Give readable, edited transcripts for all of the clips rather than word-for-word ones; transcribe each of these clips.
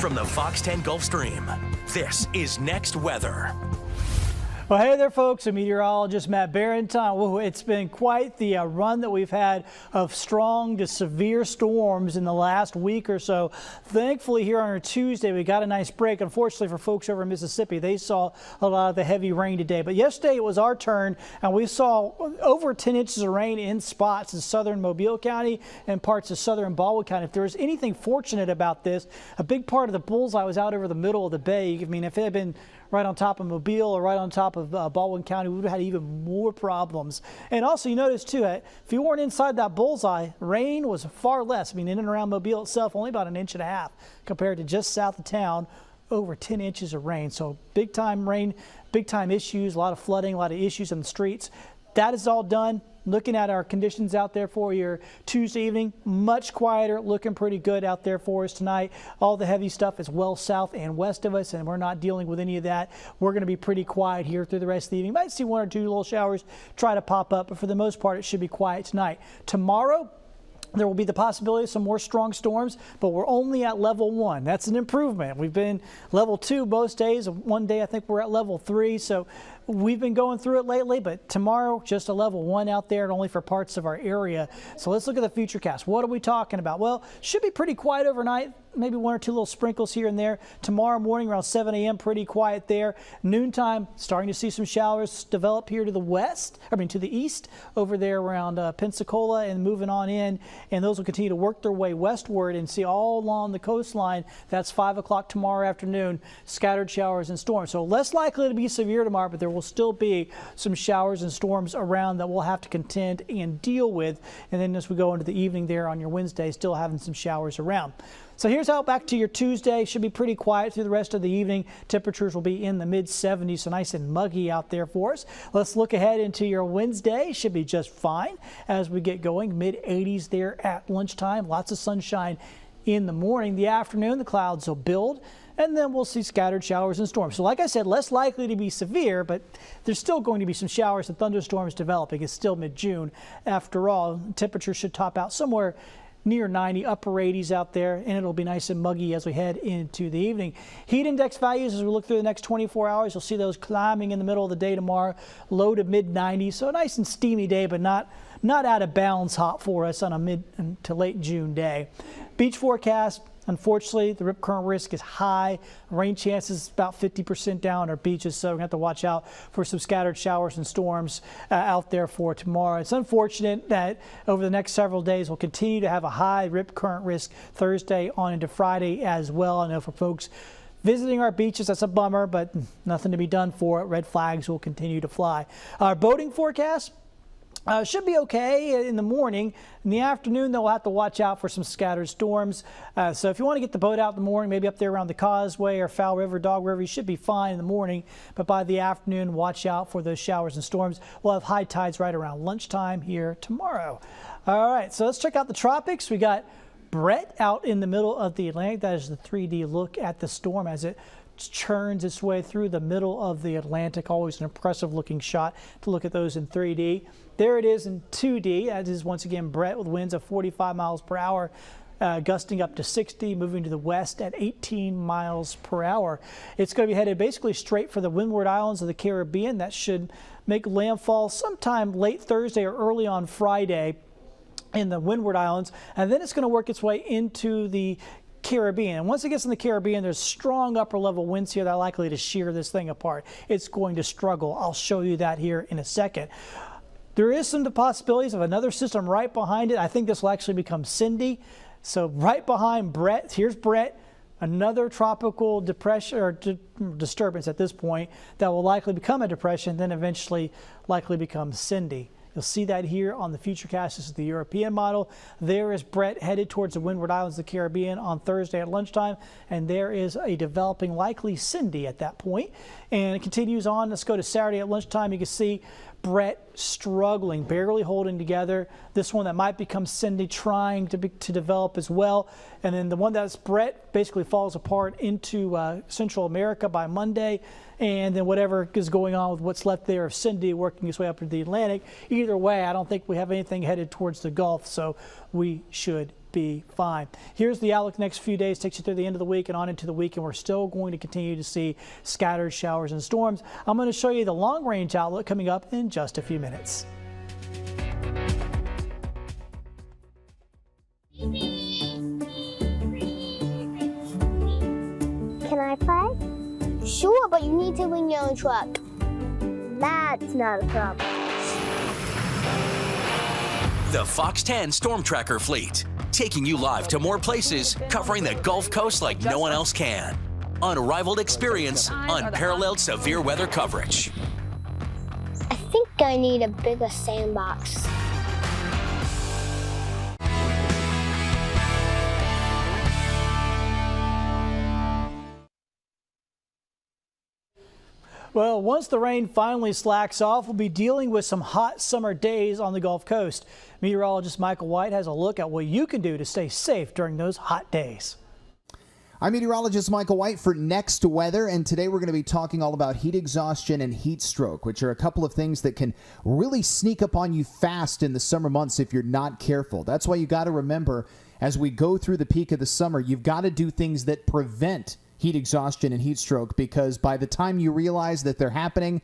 from the FOX10 Gulf Stream, this is Next Weather. Well, hey there, folks. I'm meteorologist Matt Barrington. Well, it's been quite the run that we've had of strong to severe storms in the last week or so. Thankfully, here on our Tuesday, we got a nice break. Unfortunately, for folks over in Mississippi, they saw a lot of the heavy rain today. But yesterday, it was our turn, and we saw over 10 inches of rain in spots in southern Mobile County and parts of southern Baldwin County. If there was anything fortunate about this, a big part of the bullseye was out over the middle of the bay. I mean, if it had been right on top of Mobile or right on top of Baldwin County, we would have had even more problems. And also, you notice too, if you weren't inside that bullseye, rain was far less. I mean, in and around Mobile itself, only about 1.5 inches compared to just south of town, over 10 inches of rain. So big time rain, big time issues, a lot of flooding, a lot of issues in the streets. That is all done. Looking at our conditions out there for your Tuesday evening, much quieter, looking pretty good out there for us tonight. All the heavy stuff is well south and west of us, and we're not dealing with any of that. We're going to be pretty quiet here through the rest of the evening. Might see 1 or 2 little showers try to pop up, but for the most part, it should be quiet tonight. Tomorrow, there will be the possibility of some more strong storms, but we're only at level 1. That's an improvement. We've been level 2 most days. One day I think we're at level 3. So we've been going through it lately, but tomorrow just a level 1 out there and only for parts of our area. So let's look at the futurecast. What are we talking about? Well, should be pretty quiet overnight. Maybe 1 or 2 little sprinkles here and there. Tomorrow morning around 7 a.m. pretty quiet there. Noontime starting to see some showers develop here to the west, to the east over there around Pensacola and moving on in. And those will continue to work their way westward and see all along the coastline. That's 5 o'clock tomorrow afternoon, scattered showers and storms. So less likely to be severe tomorrow, but there will still be some showers and storms around that we'll have to contend and deal with. And then as we go into the evening there on your Wednesday, still having some showers around. So here's how back to your Tuesday. Should be pretty quiet through the rest of the evening. Temperatures will be in the mid-70s, so nice and muggy out there for us. Let's look ahead into your Wednesday. Should be just fine as we get going. Mid-80s there at lunchtime. Lots of sunshine in the morning. The afternoon, the clouds will build, and then we'll see scattered showers and storms. So like I said, less likely to be severe, but there's still going to be some showers and thunderstorms developing. It's still mid-June. After all, temperatures should top out somewhere near 90, upper 80s out there, and it'll be nice and muggy as we head into the evening. Heat index values, as we look through the next 24 hours, you'll see those climbing in the middle of the day tomorrow, low to mid 90s. So a nice and steamy day, but not out of bounds hot for us on a mid to late June day. Beach forecast. Unfortunately, the rip current risk is high. Rain chances about 50% down our beaches, so we're going to have to watch out for some scattered showers and storms out there for tomorrow. It's unfortunate that over the next several days, we'll continue to have a high rip current risk Thursday on into Friday as well. I know for folks visiting our beaches, that's a bummer, but nothing to be done for it. Red flags will continue to fly. Our boating forecast. Should be okay in the morning. In the afternoon, they'll have to watch out for some scattered storms. So if you want to get the boat out in the morning, maybe up there around the Causeway or Fowl River, Dog River, you should be fine in the morning. But by the afternoon, watch out for those showers and storms. We'll have high tides right around lunchtime here tomorrow. All right, so let's check out the tropics. We got Brett out in the middle of the Atlantic. That is the 3D look at the storm as it churns its way through the middle of the Atlantic. Always an impressive looking shot to look at those in 3D. There it is in 2D. That is once again Brett with winds of 45 miles per hour, gusting up to 60, moving to the west at 18 miles per hour. It's going to be headed basically straight for the Windward Islands of the Caribbean. That should make landfall sometime late Thursday or early on Friday in the Windward Islands, and then it's going to work its way into the Caribbean. And once it gets in the Caribbean, there's strong upper level winds here that are likely to shear this thing apart. It's going to struggle. I'll show you that here in a second. There is some possibilities of another system right behind it. I think this will actually become Cindy. So right behind Brett, here's Brett, another tropical depression or disturbance at this point that will likely become a depression, then eventually likely become Cindy. You'll see that here on the Futurecast. This is the European model. There is Brett headed towards the Windward Islands of the Caribbean on Thursday at lunchtime. And there is a developing likely Cindy at that point. And it continues on. Let's go to Saturday at lunchtime. You can see Brett struggling, barely holding together. This one that might become Cindy trying to develop as well. And then the one that's Brett basically falls apart into Central America by Monday. And then whatever is going on with what's left there of Cindy working its way up into the Atlantic. Either way, I don't think we have anything headed towards the Gulf, so we should be fine. Here's the outlook next few days, takes you through the end of the week and on into the weekend. We're still going to continue to see scattered showers and storms. I'm going to show you the long range outlook coming up in just a few minutes. Can I play? Sure, but you need to bring your own truck. That's not a problem. The FOX10 Storm Tracker fleet, taking you live to more places, covering the Gulf Coast like no one else can. Unrivaled experience, unparalleled severe weather coverage. I think I need a bigger sandbox. Well, once the rain finally slacks off, we'll be dealing with some hot summer days on the Gulf Coast. Meteorologist Michael White has a look at what you can do to stay safe during those hot days. I'm meteorologist Michael White for Next Weather, and today we're going to be talking all about heat exhaustion and heat stroke, which are a couple of things that can really sneak up on you fast in the summer months if you're not careful. That's why you got to remember, as we go through the peak of the summer, you've got to do things that prevent heat exhaustion and heat stroke, because by the time you realize that they're happening,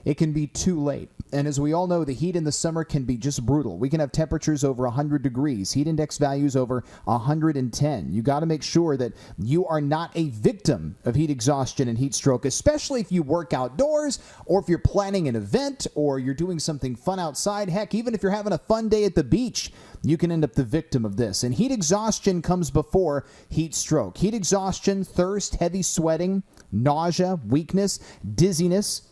it can be too late. And as we all know, the heat in the summer can be just brutal. We can have temperatures over 100 degrees, heat index values over 110. You got to make sure that you are not a victim of heat exhaustion and heat stroke, especially if you work outdoors, or if you're planning an event, or you're doing something fun outside. Heck, even if you're having a fun day at the beach, you can end up the victim of this. And heat exhaustion comes before heat stroke. Heat exhaustion, thirst, heavy sweating, nausea, weakness, dizziness.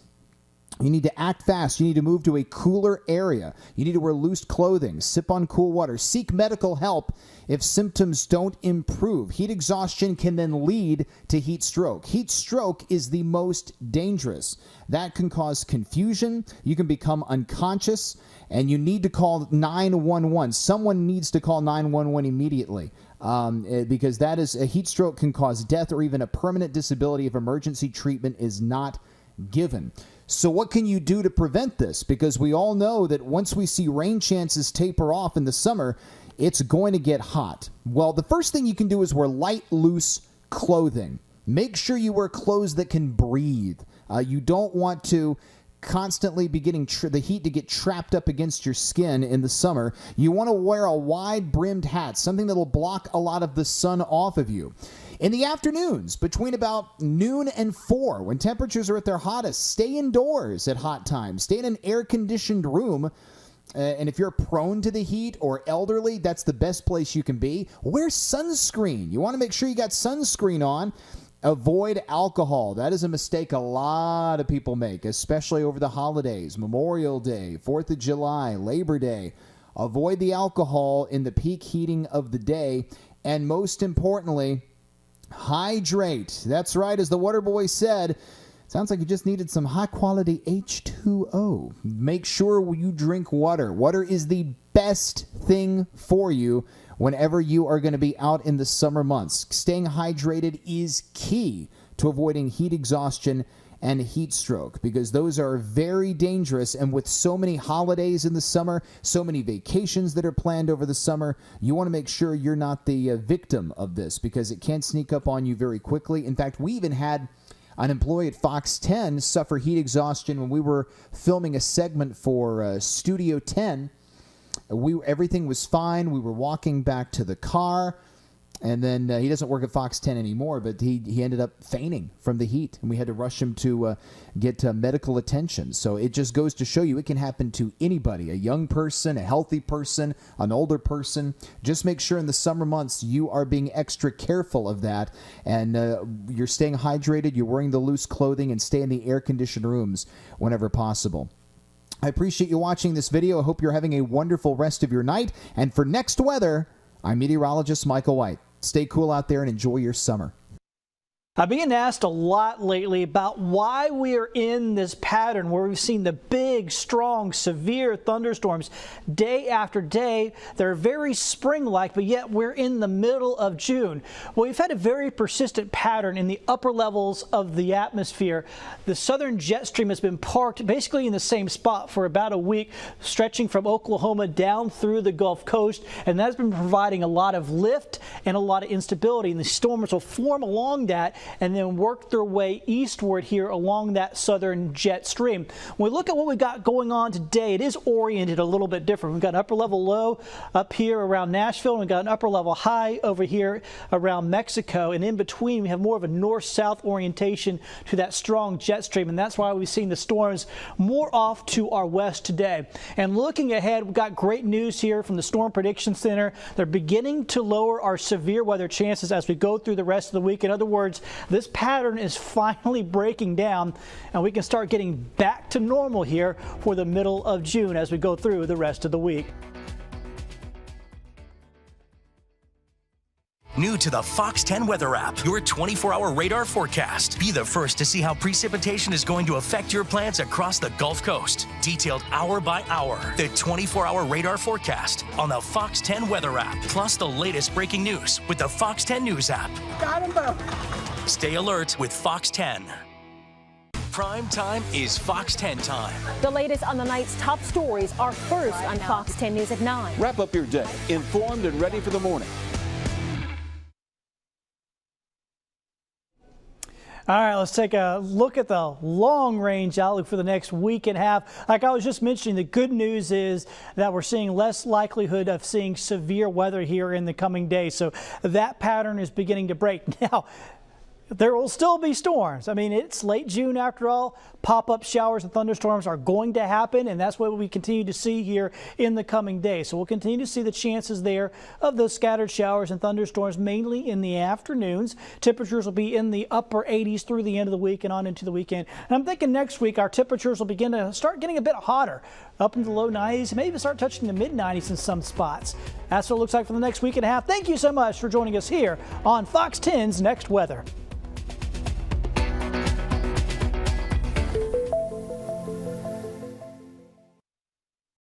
You need to act fast. You need to move to a cooler area. You need to wear loose clothing, sip on cool water, seek medical help if symptoms don't improve. Heat exhaustion can then lead to heat stroke. Heat stroke is the most dangerous. That can cause confusion. You can become unconscious, and you need to call 911. Someone needs to call 911 immediately. Because that is a heat stroke can cause death or even a permanent disability if emergency treatment is not given. So what can you do to prevent this? Because we all know that once we see rain chances taper off in the summer, it's going to get hot. Well, the first thing you can do is wear light, loose clothing. Make sure you wear clothes that can breathe. You don't want to constantly be getting the heat to get trapped up against your skin in the summer. You want to wear a wide-brimmed hat, something that will block a lot of the sun off of you. In the afternoons, between about noon and 4, when temperatures are at their hottest, stay indoors at hot times. Stay in an air-conditioned room. And if you're prone to the heat or elderly, that's the best place you can be. Wear sunscreen. You want to make sure you got sunscreen on. Avoid alcohol. That is a mistake a lot of people make, especially over the holidays, Memorial Day, 4th of July, Labor Day. Avoid the alcohol in the peak heating of the day. And most importantly, hydrate. That's right, as the water boy said, sounds like you just needed some high-quality H2O. Make sure you drink water. Water is the best thing for you whenever you are going to be out in the summer months. Staying hydrated is key to avoiding heat exhaustion and heat stroke, because those are very dangerous. And with so many holidays in the summer, so many vacations that are planned over the summer, you want to make sure you're not the victim of this, because it can sneak up on you very quickly. In fact, we even had an employee at FOX10 suffer heat exhaustion when we were filming a segment for Studio 10. Everything was fine. We were walking back to the car, and then he doesn't work at FOX10 anymore, but he ended up fainting from the heat, and we had to rush him to get medical attention. So it just goes to show you it can happen to anybody, a young person, a healthy person, an older person. Just make sure in the summer months you are being extra careful of that, and you're staying hydrated, you're wearing the loose clothing, and stay in the air-conditioned rooms whenever possible. I appreciate you watching this video. I hope you're having a wonderful rest of your night. And for Next Weather, I'm meteorologist Michael White. Stay cool out there and enjoy your summer. I've been asked a lot lately about why we are in this pattern where we've seen the big, strong, severe thunderstorms day after day. They're very spring-like, but yet we're in the middle of June. Well, we've had a very persistent pattern in the upper levels of the atmosphere. The southern jet stream has been parked basically in the same spot for about a week, stretching from Oklahoma down through the Gulf Coast, and that's been providing a lot of lift and a lot of instability. And the storms will form along that and then work their way eastward here along that southern jet stream. When we look at what we got going on today, it is oriented a little bit different. We've got an upper level low up here around Nashville, and we've got an upper level high over here around Mexico, and in between we have more of a north-south orientation to that strong jet stream, and that's why we've seen the storms more off to our west today. And looking ahead, we've got great news here from the Storm Prediction Center. They're beginning to lower our severe weather chances as we go through the rest of the week. In other words, this pattern is finally breaking down, and we can start getting back to normal here for the middle of June as we go through the rest of the week. New to the Fox 10 weather app, your 24-hour radar forecast. Be the first to see how precipitation is going to affect your plans across the Gulf Coast. Detailed hour by hour, the 24-hour radar forecast on the Fox 10 weather app. Plus the latest breaking news with the Fox 10 News app. Stay alert with Fox 10. Prime time is Fox 10 time. The latest on the night's top stories are first on Fox 10 News at 9. Wrap up your day, informed and ready for the morning. All right, let's take a look at the long-range outlook for the next week and a half. Like I was just mentioning, the good news is that we're seeing less likelihood of seeing severe weather here in the coming days. So that pattern is beginning to break. Now, there will still be storms. I mean, it's late June after all. Pop-up showers and thunderstorms are going to happen, and that's what we continue to see here in the coming days. So we'll continue to see the chances there of those scattered showers and thunderstorms, mainly in the afternoons. Temperatures will be in the upper 80s through the end of the week and on into the weekend. And I'm thinking next week our temperatures will begin to start getting a bit hotter, up into the low 90s, maybe start touching the mid-90s in some spots. That's what it looks like for the next week and a half. Thank you so much for joining us here on Fox 10's Next Weather.